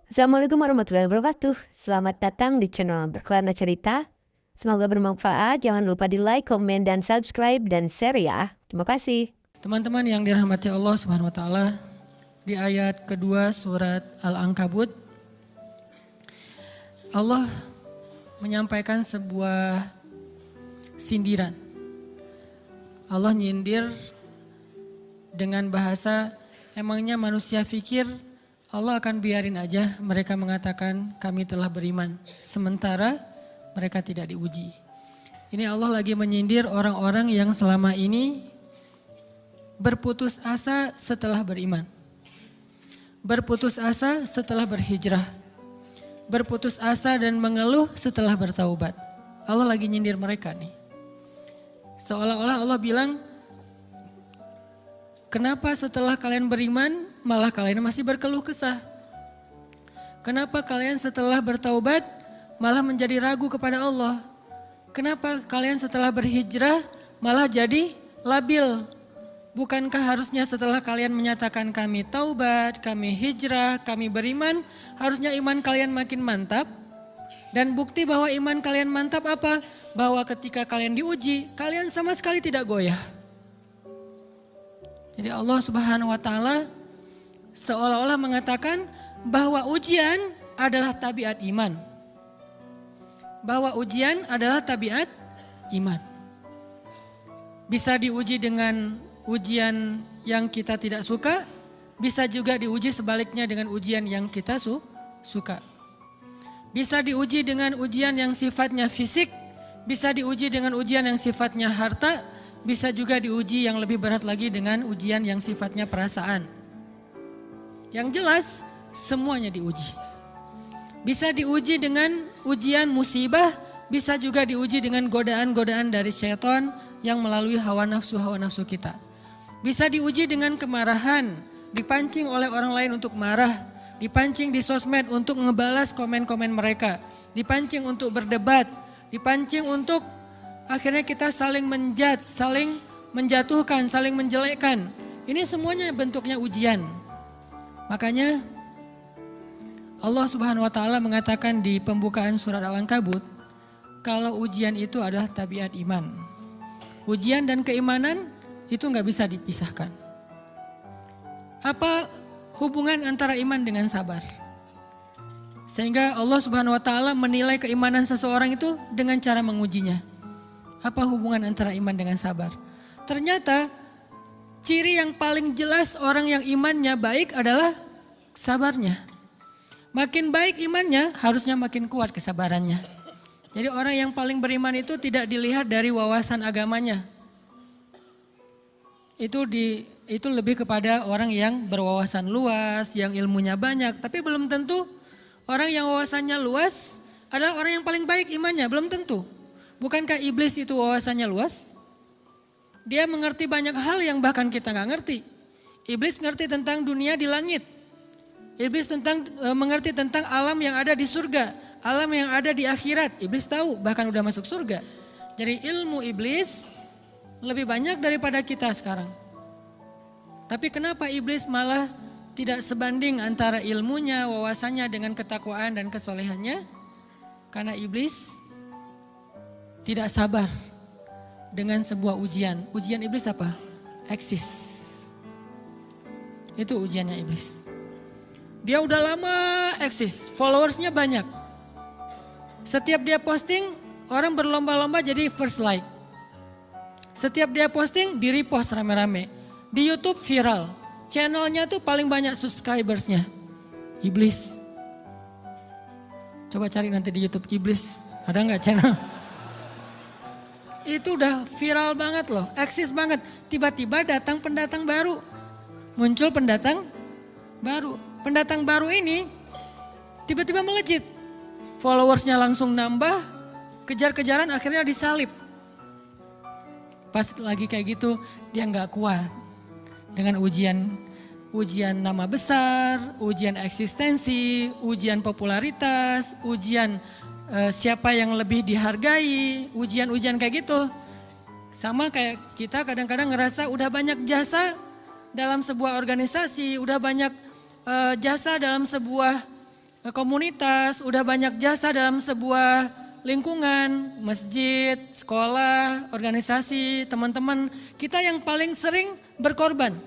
Assalamualaikum warahmatullahi wabarakatuh. Selamat datang di channel Berkelana Cerita. Semoga bermanfaat. Jangan lupa di like, komen, dan subscribe, dan share ya. Terima kasih. Teman-teman yang dirahmati Allah Subhanahu wa taala, di ayat kedua surat Al-Ankabut Allah menyampaikan sebuah sindiran. Allah nyindir dengan bahasa, emangnya manusia pikir Allah akan biarin aja mereka mengatakan kami telah beriman, sementara mereka tidak diuji. Ini Allah lagi menyindir orang-orang yang selama ini berputus asa setelah beriman. Berputus asa setelah berhijrah. Berputus asa dan mengeluh setelah bertaubat. Allah lagi nyindir mereka nih. Seolah-olah Allah bilang, kenapa setelah kalian beriman malah kalian masih berkeluh kesah? Kenapa kalian setelah bertaubat malah menjadi ragu kepada Allah? Kenapa kalian setelah berhijrah malah jadi labil? Bukankah harusnya setelah kalian menyatakan kami taubat, kami hijrah, kami beriman, harusnya iman kalian makin mantap? Dan bukti bahwa iman kalian mantap apa? Bahwa ketika kalian diuji, kalian sama sekali tidak goyah. Jadi Allah Subhanahu wa taala seolah-olah mengatakan bahwa ujian adalah tabiat iman. Bahwa ujian adalah tabiat iman. Bisa diuji dengan ujian yang kita tidak suka, bisa juga diuji sebaliknya dengan ujian yang kita suka. Bisa diuji dengan ujian yang sifatnya fisik, bisa diuji dengan ujian yang sifatnya harta, bisa juga diuji yang lebih berat lagi dengan ujian yang sifatnya perasaan. Yang jelas semuanya diuji. Bisa diuji dengan ujian musibah, bisa juga diuji dengan godaan-godaan dari syaitan yang melalui hawa nafsu kita. Bisa diuji dengan kemarahan, dipancing oleh orang lain untuk marah, dipancing di sosmed untuk ngebalas komen-komen mereka, dipancing untuk berdebat, dipancing untuk akhirnya kita saling menjudge, saling menjatuhkan, saling menjelekkan. Ini semuanya bentuknya ujian. Makanya Allah Subhanahu wa taala mengatakan di pembukaan surat Al-Ankabut, kalau ujian itu adalah tabiat iman. Ujian dan keimanan itu nggak bisa dipisahkan. Apa hubungan antara iman dengan sabar? Sehingga Allah Subhanahu wa taala menilai keimanan seseorang itu dengan cara mengujinya. Apa hubungan antara iman dengan sabar? Ternyata ciri yang paling jelas orang yang imannya baik adalah sabarnya. Makin baik imannya, harusnya makin kuat kesabarannya. Jadi orang yang paling beriman itu tidak dilihat dari wawasan agamanya. Itu lebih kepada orang yang berwawasan luas, yang ilmunya banyak. Tapi belum tentu orang yang wawasannya luas adalah orang yang paling baik imannya, belum tentu. Bukankah iblis itu wawasannya luas? Dia mengerti banyak hal yang bahkan kita gak ngerti. Iblis ngerti tentang dunia di langit. Iblis mengerti tentang alam yang ada di surga, alam yang ada di akhirat. Iblis tahu, bahkan udah masuk surga. Jadi ilmu iblis lebih banyak daripada kita sekarang. Tapi kenapa iblis malah tidak sebanding antara ilmunya, wawasannya dengan ketakwaan dan kesolehannya? Karena iblis tidak sabar dengan sebuah ujian. Ujian iblis apa? Eksis. Itu ujiannya iblis. Dia udah lama eksis, followersnya banyak. Setiap dia posting, orang berlomba-lomba jadi first like. Setiap dia posting, di repost rame-rame. Di YouTube viral. Channelnya tuh paling banyak subscribersnya. Iblis. Coba cari nanti di YouTube iblis. Ada nggak channel? Itu udah viral banget loh, eksis banget. Tiba-tiba datang pendatang baru. Muncul pendatang baru. Pendatang baru ini tiba-tiba melejit. Followersnya langsung nambah, kejar-kejaran akhirnya disalib. Pas lagi kayak gitu dia nggak kuat dengan ujian nama besar, ujian eksistensi, ujian popularitas, ujian siapa yang lebih dihargai, ujian-ujian kayak gitu. Sama kayak kita kadang-kadang ngerasa udah banyak jasa dalam sebuah organisasi, udah banyak jasa dalam sebuah komunitas, udah banyak jasa dalam sebuah lingkungan, masjid, sekolah, organisasi, teman-teman, kita yang paling sering berkorban.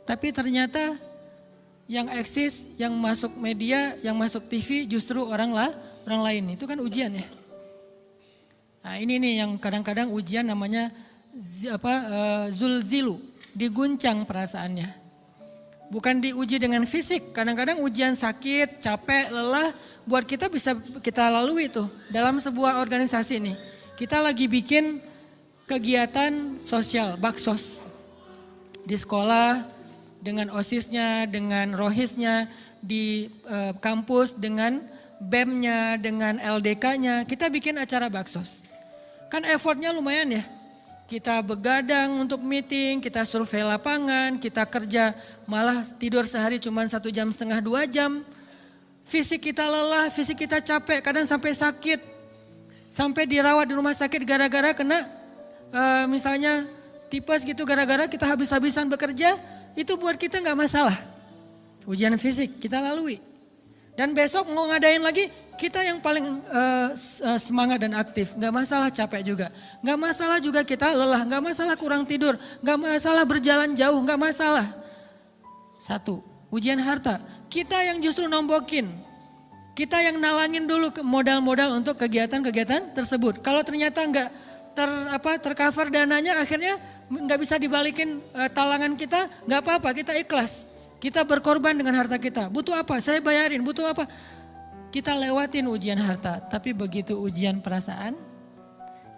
Tapi ternyata yang eksis, yang masuk media, yang masuk TV justru orang lain. Itu kan ujian ya. Nah ini nih yang kadang-kadang ujian namanya zulzilu, diguncang perasaannya. Bukan diuji dengan fisik, kadang-kadang ujian sakit, capek, lelah, buat kita bisa kita lalui itu dalam sebuah organisasi ini. Kita lagi bikin kegiatan sosial, baksos. Di sekolah, dengan OSIS-nya, dengan ROHIS-nya, di kampus, dengan BEM-nya, dengan LDK-nya, kita bikin acara baksos. Kan effortnya lumayan ya. Kita begadang untuk meeting, kita survei lapangan, kita kerja malah tidur sehari cuma 1,5 jam, 2 jam. Fisik kita lelah, fisik kita capek, kadang sampai sakit. Sampai dirawat di rumah sakit gara-gara kena misalnya tipes gitu, gara-gara kita habis-habisan bekerja, itu buat kita gak masalah. Ujian fisik kita lalui. Dan besok mau ngadain lagi, kita yang paling semangat dan aktif. Gak masalah capek juga. Gak masalah juga kita lelah. Gak masalah kurang tidur. Gak masalah berjalan jauh. Gak masalah. Satu, ujian harta. Kita yang justru nombokin. Kita yang nalangin dulu modal-modal untuk kegiatan-kegiatan tersebut. Kalau ternyata gak tercover dananya, akhirnya gak bisa dibalikin talangan kita. Gak apa-apa, kita ikhlas. Kita berkorban dengan harta kita. Butuh apa? Saya bayarin. Butuh apa? Kita lewatin ujian harta. Tapi begitu ujian perasaan,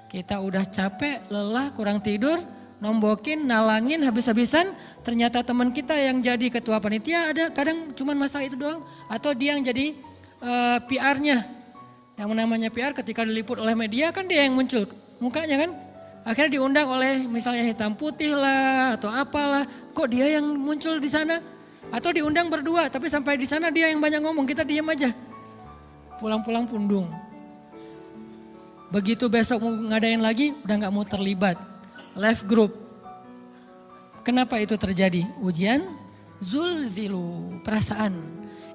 kita udah capek, lelah, kurang tidur, nombokin, nalangin habis-habisan. Ternyata teman kita yang jadi ketua panitia ada kadang cuman masalah itu doang. Atau dia yang jadi PR-nya. Yang namanya PR ketika diliput oleh media kan dia yang muncul mukanya kan. Akhirnya diundang oleh misalnya hitam putih lah atau apalah. Kok dia yang muncul di sana? Atau diundang berdua, tapi sampai di sana dia yang banyak ngomong, kita diam aja. Pulang-pulang pundung. Begitu besok mau ngadain lagi, udah gak mau terlibat. Left group. Kenapa itu terjadi? Ujian zulzilu, perasaan.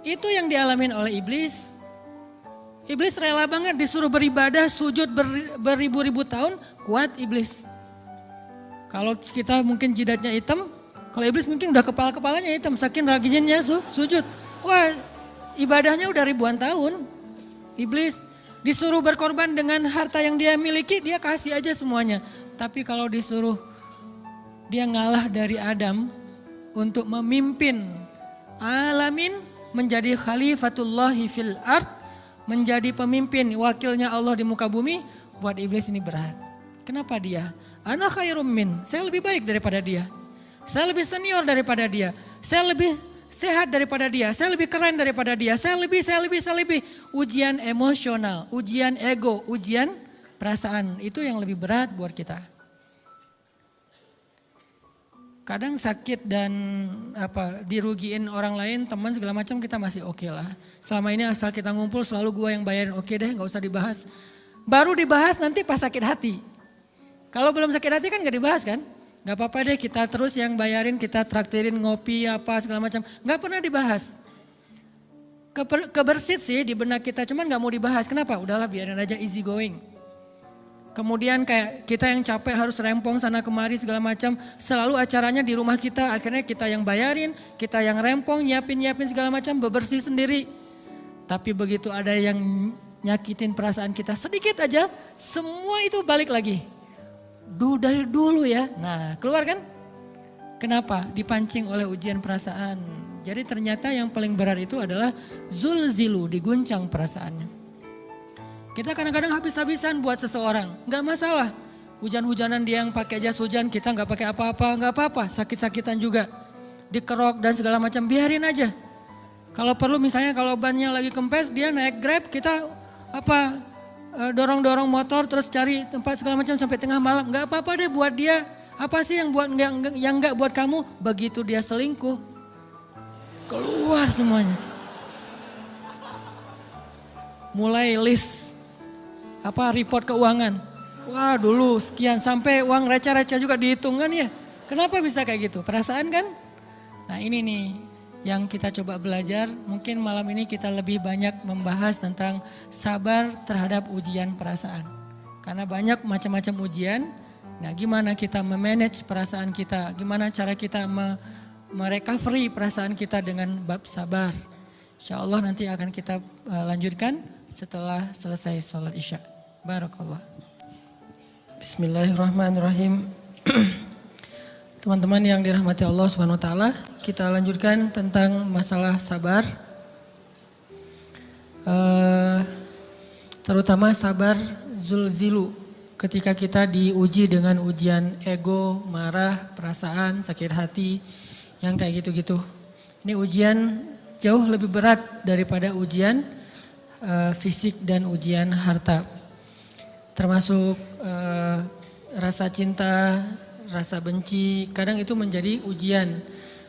Itu yang dialamin oleh iblis. Iblis rela banget disuruh beribadah, sujud beribu-ribu tahun, kuat iblis. Kalau kita mungkin jidatnya hitam, kalau iblis mungkin udah kepala-kepalanya hitam, saking rajinnya sujud. Wah, ibadahnya udah ribuan tahun. Iblis disuruh berkorban dengan harta yang dia miliki, dia kasih aja semuanya. Tapi kalau disuruh dia ngalah dari Adam untuk memimpin alamin, menjadi khalifatullahi fil ard, menjadi pemimpin wakilnya Allah di muka bumi, buat iblis ini berat. Kenapa dia? Ana khairum min, saya lebih baik daripada dia. Saya lebih senior daripada dia. Saya lebih sehat daripada dia. Saya lebih keren daripada dia. Saya lebih. Ujian emosional, ujian ego, ujian perasaan. Itu yang lebih berat buat kita. Kadang sakit dan dirugiin orang lain, teman segala macam kita masih oke lah. Selama ini asal kita ngumpul selalu gua yang bayarin, oke deh gak usah dibahas. Baru dibahas nanti pas sakit hati. Kalau belum sakit hati kan gak dibahas kan? Gak apa-apa deh kita terus yang bayarin, kita traktirin ngopi apa segala macam. Gak pernah dibahas. Kebersit sih di benak kita, cuman gak mau dibahas. Kenapa? Udahlah biarin aja, easy going. Kemudian kayak kita yang capek harus rempong sana kemari segala macam. Selalu acaranya di rumah kita, akhirnya kita yang bayarin, kita yang rempong, nyiapin segala macam, bebersih sendiri. Tapi begitu ada yang nyakitin perasaan kita sedikit aja, semua itu balik lagi. Dari dulu ya. Nah, keluar kan? Kenapa? Dipancing oleh ujian perasaan. Jadi ternyata yang paling berat itu adalah zulzilu, diguncang perasaannya. Kita kadang-kadang habis-habisan buat seseorang, nggak masalah. Hujan-hujanan dia yang pakai jas hujan, kita nggak pakai apa-apa, nggak apa-apa. Sakit-sakitan juga, dikerok dan segala macam, biarin aja. Kalau perlu misalnya kalau bannya lagi kempes, dia naik Grab, kita dorong-dorong motor terus cari tempat segala macam sampai tengah malam. Nggak apa-apa deh buat dia. Apa sih yang nggak buat kamu? Begitu dia selingkuh, keluar semuanya. Mulai list report keuangan. Wah dulu sekian, sampai uang receh-receh juga dihitung kan ya. Kenapa bisa kayak gitu? Perasaan kan? Nah ini nih yang kita coba belajar. Mungkin malam ini kita lebih banyak membahas tentang sabar terhadap ujian perasaan. Karena banyak macam-macam ujian. Nah, gimana kita memanage perasaan kita? Gimana cara kita merecovery perasaan kita dengan bab sabar? Insya Allah nanti akan kita lanjutkan setelah selesai sholat isya. Barakallah. Bismillahirrahmanirrahim. Teman-teman yang dirahmati Allah Subhanahu wa taala, kita lanjutkan tentang masalah sabar. Terutama sabar zulzilu, ketika kita diuji dengan ujian ego, marah, perasaan, sakit hati, yang kayak gitu-gitu. Ini ujian jauh lebih berat daripada ujian fisik dan ujian harta. Termasuk rasa cinta, rasa benci, kadang itu menjadi ujian.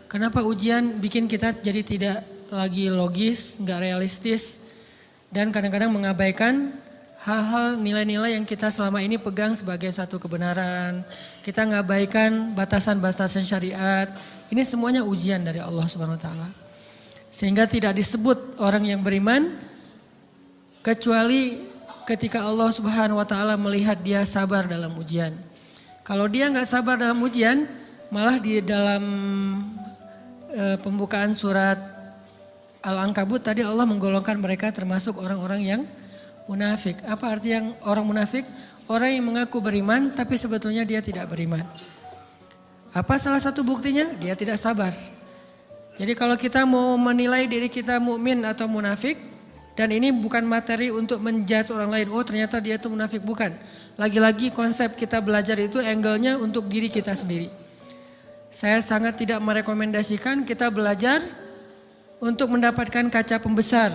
Kenapa ujian bikin kita jadi tidak lagi logis, nggak realistis, dan kadang-kadang mengabaikan hal-hal nilai-nilai yang kita selama ini pegang sebagai satu kebenaran. Kita ngabaikan batasan-batasan syariat. Ini semuanya ujian dari Allah Subhanahu wa taala. Sehingga tidak disebut orang yang beriman kecuali ketika Allah Subhanahu wa taala melihat dia sabar dalam ujian. Kalau dia nggak sabar dalam ujian, malah di dalam pembukaan surat Al-Ankabut tadi Allah menggolongkan mereka termasuk orang-orang yang munafik. Apa arti yang orang munafik? Orang yang mengaku beriman tapi sebetulnya dia tidak beriman. Apa salah satu buktinya? Dia tidak sabar. Jadi kalau kita mau menilai diri kita mukmin atau munafik, dan ini bukan materi untuk menjudge orang lain, oh ternyata dia itu munafik, bukan. Lagi-lagi konsep kita belajar itu angle-nya untuk diri kita sendiri. Saya sangat tidak merekomendasikan kita belajar untuk mendapatkan kaca pembesar,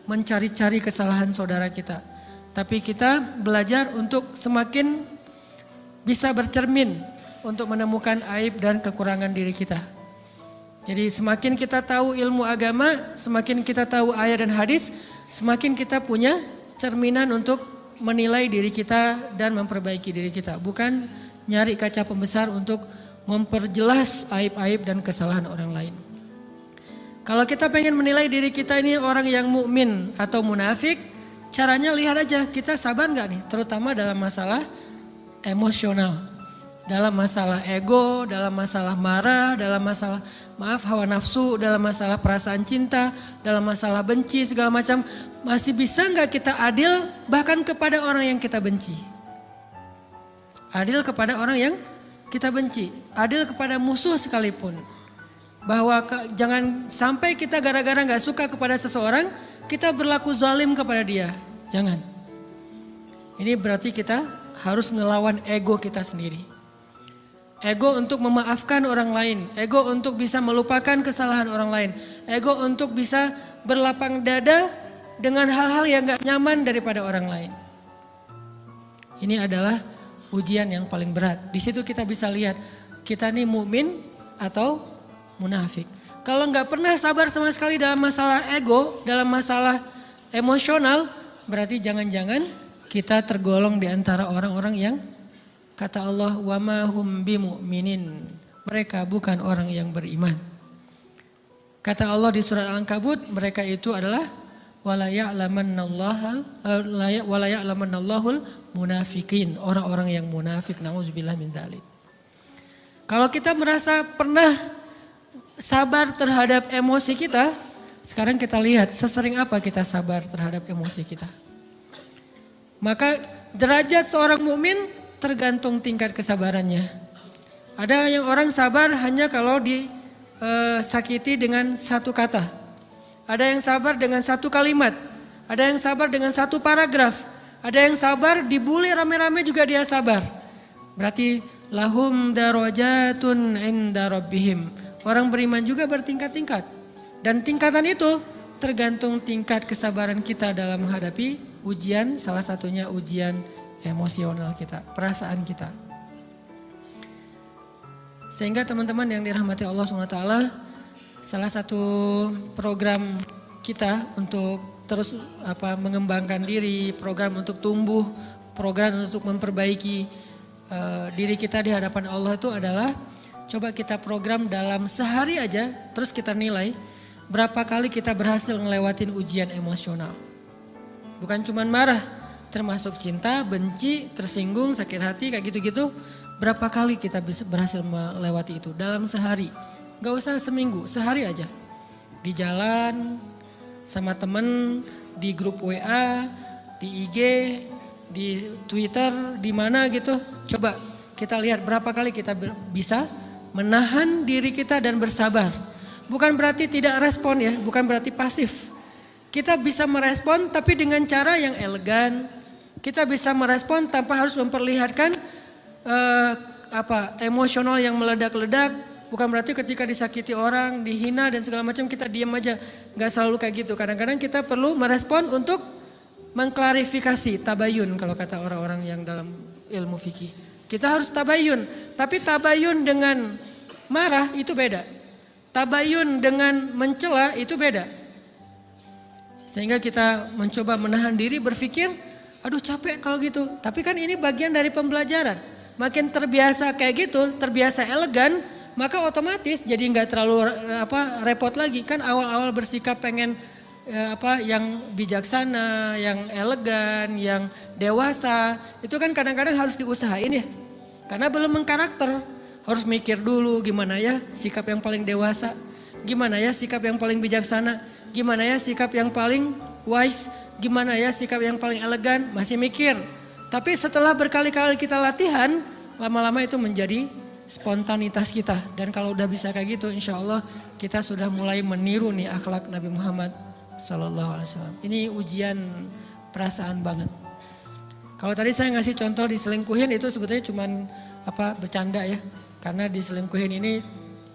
mencari-cari kesalahan saudara kita. Tapi kita belajar untuk semakin bisa bercermin untuk menemukan aib dan kekurangan diri kita. Jadi semakin kita tahu ilmu agama, semakin kita tahu ayat dan hadis, semakin kita punya cerminan untuk menilai diri kita dan memperbaiki diri kita. Bukan nyari kaca pembesar untuk memperjelas aib-aib dan kesalahan orang lain. Kalau kita pengen menilai diri kita ini orang yang mukmin atau munafik, caranya lihat aja kita sabar nggak nih, terutama dalam masalah emosional. Dalam masalah ego, dalam masalah marah, dalam masalah hawa nafsu, dalam masalah perasaan cinta, dalam masalah benci segala macam. Masih bisa nggak kita adil bahkan kepada orang yang kita benci? Adil kepada orang yang kita benci, adil kepada musuh sekalipun. Bahwa jangan sampai kita gara-gara nggak suka kepada seseorang, kita berlaku zalim kepada dia. Jangan. Ini berarti kita harus ngelawan ego kita sendiri. Ego untuk memaafkan orang lain, ego untuk bisa melupakan kesalahan orang lain, ego untuk bisa berlapang dada dengan hal-hal yang gak nyaman daripada orang lain. Ini adalah ujian yang paling berat. Di situ kita bisa lihat kita nih mukmin atau munafik. Kalau gak pernah sabar sama sekali dalam masalah ego, dalam masalah emosional, berarti jangan-jangan kita tergolong di antara orang-orang yang kata Allah, wa ma hum bimu'minin. Mereka bukan orang yang beriman. Kata Allah di surat Al-Ankabut, mereka itu adalah wala ya'lamannallahul munafikin, orang-orang yang munafik. Nauzubillah min dzalik. Kalau kita merasa pernah sabar terhadap emosi kita, sekarang kita lihat sesering apa kita sabar terhadap emosi kita. Maka derajat seorang mukmin tergantung tingkat kesabarannya. Ada yang orang sabar hanya kalau disakiti dengan satu kata. Ada yang sabar dengan satu kalimat. Ada yang sabar dengan satu paragraf. Ada yang sabar dibully rame-rame juga dia sabar. Berarti lahum darajatun inda rabbihim. Orang beriman juga bertingkat-tingkat. Dan tingkatan itu tergantung tingkat kesabaran kita dalam menghadapi ujian, salah satunya ujian emosional kita, perasaan kita. Sehingga teman-teman yang dirahmati Allah SWT, salah satu program kita untuk terus mengembangkan diri, program untuk tumbuh, program untuk memperbaiki diri kita di hadapan Allah itu adalah coba kita program dalam sehari aja, terus kita nilai berapa kali kita berhasil ngelewatin ujian emosional. Bukan cuma marah, termasuk cinta, benci, tersinggung, sakit hati kayak gitu-gitu. Berapa kali kita bisa berhasil melewati itu dalam sehari. Gak usah seminggu, sehari aja. Di jalan, sama temen, di grup WA, di IG, di Twitter, di mana gitu. Coba kita lihat berapa kali kita bisa menahan diri kita dan bersabar. Bukan berarti tidak respon ya, bukan berarti pasif. Kita bisa merespon tapi dengan cara yang elegan. Kita bisa merespon tanpa harus memperlihatkan emosional yang meledak-ledak. Bukan berarti ketika disakiti orang, dihina dan segala macam kita diam aja. Gak selalu kayak gitu. Kadang-kadang kita perlu merespon untuk mengklarifikasi, tabayun kalau kata orang-orang yang dalam ilmu fikih. Kita harus tabayun, tapi tabayun dengan marah itu beda. Tabayun dengan mencela itu beda. Sehingga kita mencoba menahan diri berpikir, aduh capek kalau gitu. Tapi kan ini bagian dari pembelajaran. Makin terbiasa kayak gitu, terbiasa elegan, maka otomatis jadi nggak terlalu repot lagi. Kan awal-awal bersikap pengen yang bijaksana, yang elegan, yang dewasa, itu kan kadang-kadang harus diusahain ya. Karena belum mengkarakter, harus mikir dulu gimana ya sikap yang paling dewasa, gimana ya sikap yang paling bijaksana, gimana ya sikap yang paling wise, gimana ya sikap yang paling elegan, masih mikir. Tapi setelah berkali-kali kita latihan, lama-lama itu menjadi spontanitas kita. Dan kalau udah bisa kayak gitu, insya Allah kita sudah mulai meniru nih akhlak Nabi Muhammad SAW. Ini ujian perasaan banget. Kalau tadi saya ngasih contoh diselingkuhin itu sebetulnya cuman bercanda ya. Karena diselingkuhin ini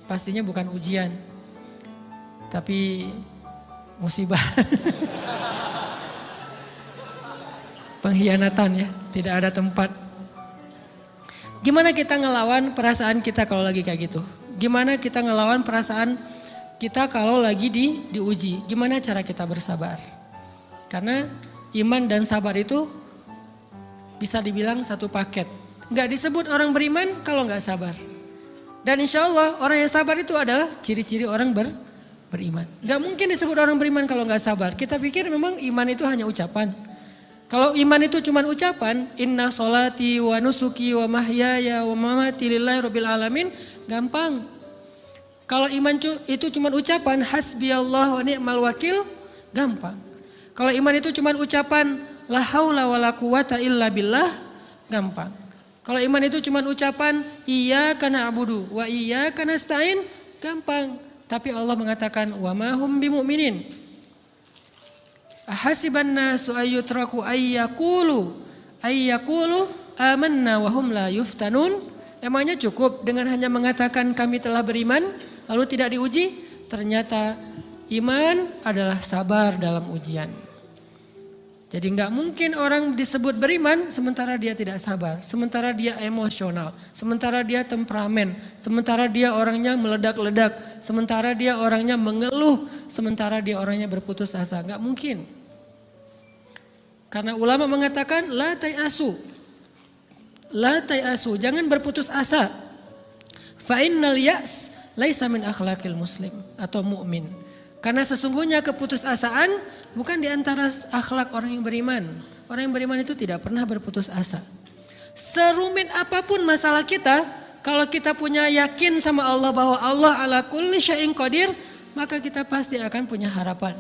pastinya bukan ujian. Tapi musibah. Pengkhianatan ya, tidak ada tempat. Gimana kita ngelawan perasaan kita kalau lagi kayak gitu? Gimana kita ngelawan perasaan kita kalau lagi diuji? Gimana cara kita bersabar? Karena iman dan sabar itu bisa dibilang satu paket. Gak disebut orang beriman kalau gak sabar. Dan insya Allah orang yang sabar itu adalah ciri-ciri orang beriman. Gak mungkin disebut orang beriman kalau gak sabar. Kita pikir memang iman itu hanya ucapan. Kalau iman itu cuma ucapan, inna sholati wa nusuki wa mahyaya wa mamati lillahi rabbil alamin, gampang. Kalau iman itu cuma ucapan, hasbiyallah wa ni'mal wakil, gampang. Kalau iman itu cuma ucapan, la haula wa la quwata illa billah, gampang. Kalau iman itu cuma ucapan, iyyaka na'budu wa iyyaka nasta'in, gampang. Tapi Allah mengatakan, wa ma hum bimu'minin. Ahasiban nasu ayyutraku ayyakulu amanna wa hum la yuftanun. Emangnya cukup dengan hanya mengatakan kami telah beriman lalu tidak diuji? Ternyata iman adalah sabar dalam ujian. Jadi nggak mungkin orang disebut beriman sementara dia tidak sabar, sementara dia emosional, sementara dia temperamen, sementara dia orangnya meledak-ledak, sementara dia orangnya mengeluh, sementara dia orangnya berputus asa. Nggak mungkin. Karena ulama mengatakan la tayasu, jangan berputus asa. Fa innal ya's laisa min akhlaqil muslim atau mu'min. Karena sesungguhnya keputusasaan bukan di antara akhlak orang yang beriman. Orang yang beriman itu tidak pernah berputus asa. Serumit apapun masalah kita, kalau kita punya yakin sama Allah bahwa Allah ala kulli syai'in qadir, maka kita pasti akan punya harapan.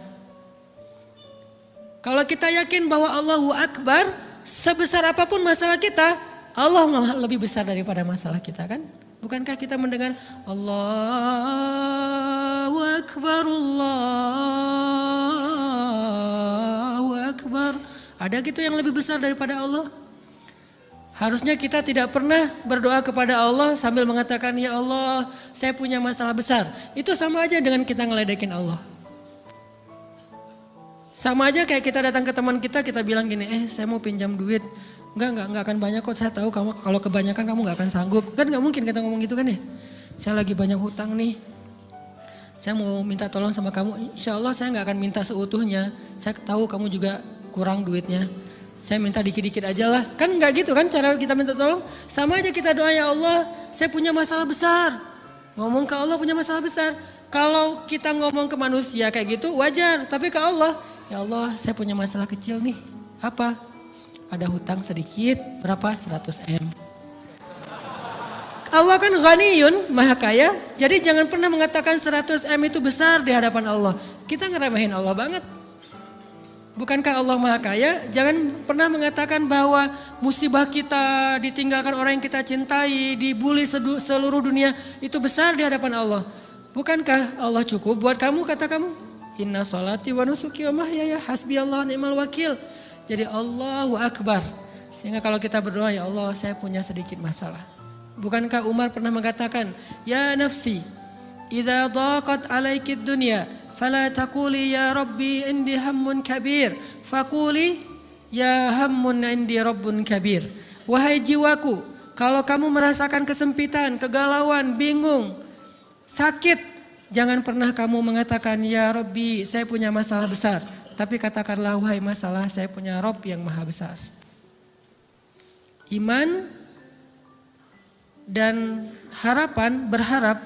Kalau kita yakin bahwa Allahu Akbar, sebesar apapun masalah kita, Allah lebih besar daripada masalah kita kan? Bukankah kita mendengar Allahu Akbar, Allahu Akbar. Ada gitu yang lebih besar daripada Allah? Harusnya kita tidak pernah berdoa kepada Allah sambil mengatakan, ya Allah saya punya masalah besar. Itu sama aja dengan kita ngeledekin Allah. Sama aja kayak kita datang ke teman kita bilang gini, saya mau pinjam duit. Enggak akan banyak kok, saya tahu kamu kalau kebanyakan kamu enggak akan sanggup. Kan enggak mungkin kita ngomong gitu kan ya. Saya lagi banyak hutang nih. Saya mau minta tolong sama kamu. Insya Allah saya enggak akan minta seutuhnya. Saya tahu kamu juga kurang duitnya. Saya minta dikit-dikit aja lah. Kan enggak gitu kan cara kita minta tolong. Sama aja kita doa, ya Allah saya punya masalah besar. Ngomong ke Allah punya masalah besar. Kalau kita ngomong ke manusia kayak gitu wajar, tapi ke Allah, ya Allah saya punya masalah kecil nih. Apa? Ada hutang sedikit, berapa? 100 M. Allah kan ghaniyun, maha kaya, jadi jangan pernah mengatakan 100 M itu besar di hadapan Allah. Kita ngeremehin Allah banget. Bukankah Allah maha kaya? Jangan pernah mengatakan bahwa musibah kita, ditinggalkan orang yang kita cintai, dibully seluruh dunia, itu besar di hadapan Allah. Bukankah Allah cukup buat kamu, kata kamu? Inna sholati wa nusuki wa mahyaya hasbi Allah ni'mal wakil. Jadi Allahu Akbar. Sehingga kalau kita berdoa, ya Allah saya punya sedikit masalah. Bukankah Umar pernah mengatakan, ya nafsi, idza dhaqat alaikid dunya, fala taquli ya Rabbi indi hammun kabir, faquli ya hammun indi rabbun kabir. Wahai jiwaku, kalau kamu merasakan kesempitan, kegalauan, bingung, sakit, jangan pernah kamu mengatakan ya Rabbi saya punya masalah besar. Tapi katakanlah wahai masalah saya punya Rabb yang maha besar. Iman dan harapan, berharap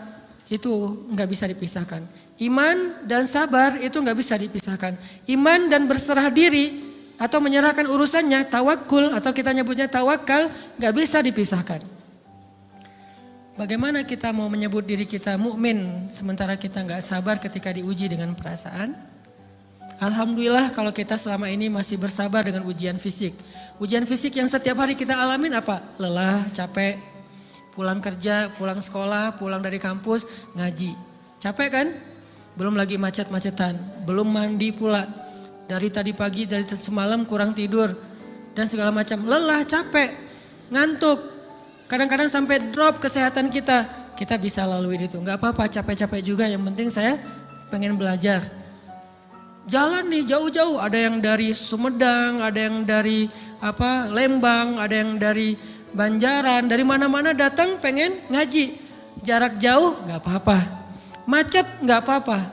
itu nggak bisa dipisahkan. Iman dan sabar itu nggak bisa dipisahkan. Iman dan berserah diri atau menyerahkan urusannya, tawakul atau kita nyebutnya tawakal, nggak bisa dipisahkan. Bagaimana kita mau menyebut diri kita mukmin sementara kita nggak sabar ketika diuji dengan perasaan? Alhamdulillah kalau kita selama ini masih bersabar dengan ujian fisik. Ujian fisik yang setiap hari kita alamin apa? Lelah, capek, pulang kerja, pulang sekolah, pulang dari kampus, ngaji. Capek kan? Belum lagi macet-macetan, belum mandi pula. Dari tadi pagi, dari semalam kurang tidur, dan segala macam. Lelah, capek, ngantuk. Kadang-kadang sampai drop kesehatan kita. Kita bisa lalui itu, gak apa-apa capek-capek juga, yang penting saya pengen belajar. Jalan nih jauh-jauh, ada yang dari Sumedang, ada yang dari Lembang, ada yang dari Banjaran, dari mana-mana datang pengen ngaji. Jarak jauh gak apa-apa, macet gak apa-apa,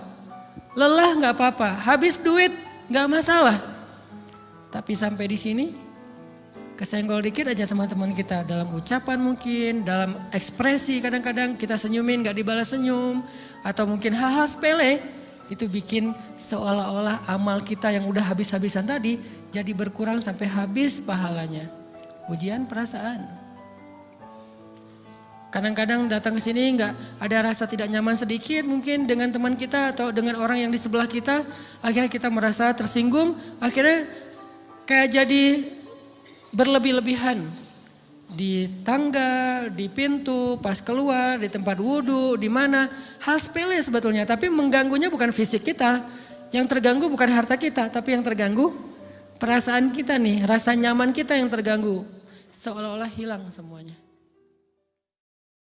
lelah gak apa-apa, habis duit gak masalah. Tapi sampai di sini kesenggol dikit aja sama teman kita, dalam ucapan mungkin, dalam ekspresi kadang-kadang kita senyumin gak dibalas senyum, atau mungkin hal-hal sepele. Itu bikin seolah-olah amal kita yang udah habis-habisan tadi jadi berkurang sampai habis pahalanya. Ujian perasaan. Kadang-kadang datang ke sini nggak ada rasa tidak nyaman sedikit mungkin dengan teman kita atau dengan orang yang di sebelah kita. Akhirnya kita merasa tersinggung, akhirnya kayak jadi berlebih-lebihan. Di tangga, di pintu, pas keluar, di tempat wudhu, di mana. Hal sepele sebetulnya, tapi mengganggunya bukan fisik kita. Yang terganggu bukan harta kita, tapi yang terganggu perasaan kita nih, rasa nyaman kita yang terganggu. Seolah-olah hilang semuanya.